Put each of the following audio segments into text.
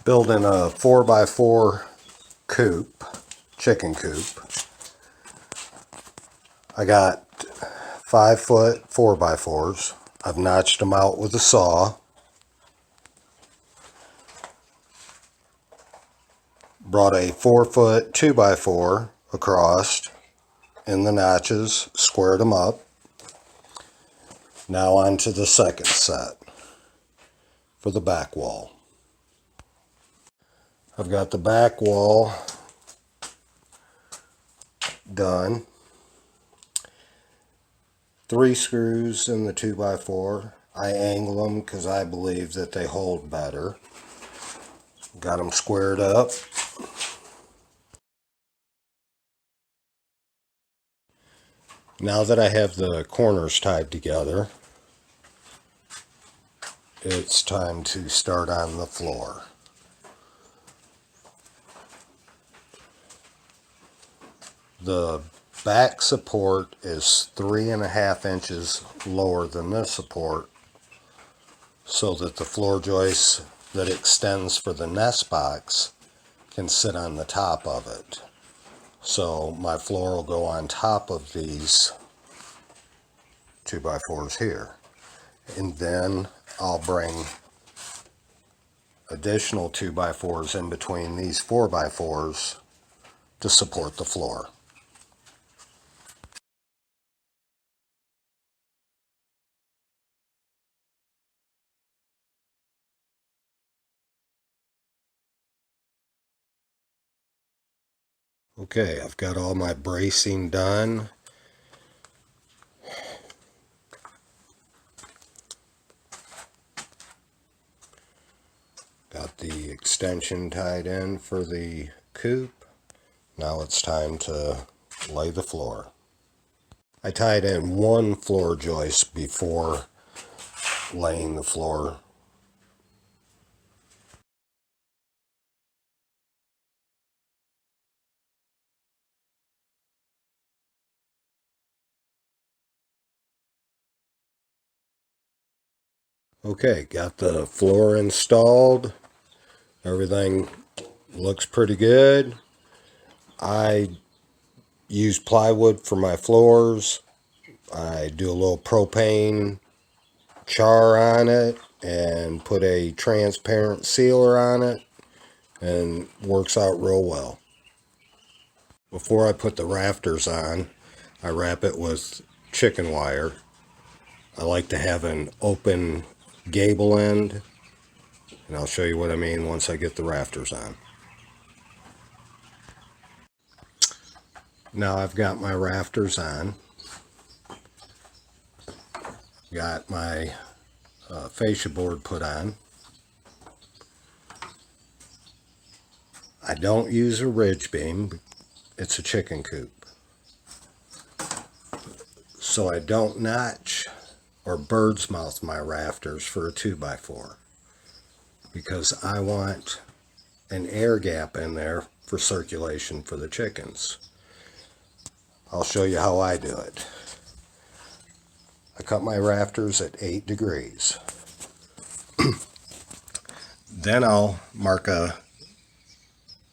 Building a 4x4 coop, chicken coop. I got 5-foot 4x4s. I've notched them out with a saw. Brought a 4-foot 2x4 across in the notches, squared them up. Now on to the second set for the back wall. I've got the back wall done. 3 screws in the 2x4. I angle them because I believe that they hold better. Got them squared up. Now that I have the corners tied together, it's time to start on the floor. The back support is 3.5 inches lower than this support, so that the floor joist that extends for the nest box can sit on the top of it. So my floor will go on top of these 2x4s here. And then I'll bring additional 2x4s in between these 4x4s to support the floor. Okay, I've got all my bracing done. Got the extension tied in for the coop. Now it's time to lay the floor. I tied in 1 floor joist before laying the floor. Okay, got the floor installed. Everything looks pretty good. I use plywood for my floors. I do a little propane char on it and put a transparent sealer on it, and works out real well. Before I put the rafters on, I wrap it with chicken wire. I like to have an open gable end, and I'll show you what I mean once I get the rafters on. Now I've got my rafters on. Got my fascia board put on. I don't use a ridge beam. It's a chicken coop. So I don't notch or bird's mouth my rafters for a 2x4, because I want an air gap in there for circulation for the chickens. I'll show you how I do it. I cut my rafters at 8 degrees. Then I'll mark a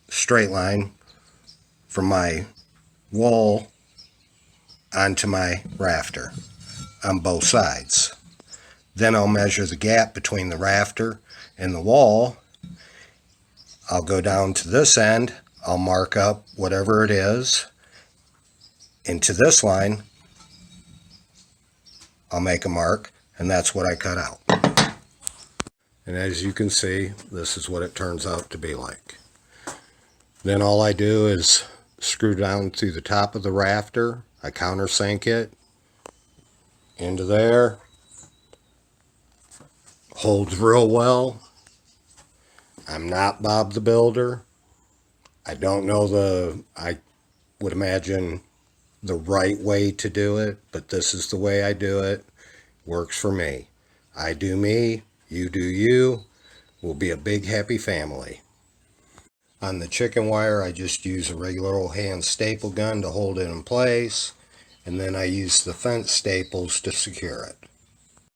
straight line from my wall onto my rafter on both sides. Then I'll measure the gap between the rafter and the wall. I'll go down to this end. I'll mark up whatever it is. Into this line, I'll make a mark, and that's what I cut out. And as you can see, this is what it turns out to be like. Then all I do is screw down through the top of the rafter. I countersink it into there. Holds real well. I'm not Bob the Builder. I don't know I would imagine the right way to do it, but this is the way I do it. Works for me. I do me, you do you. We'll be a big happy family. On the chicken wire, I just use a regular old hand staple gun to hold it in place, and then I use the fence staples to secure it.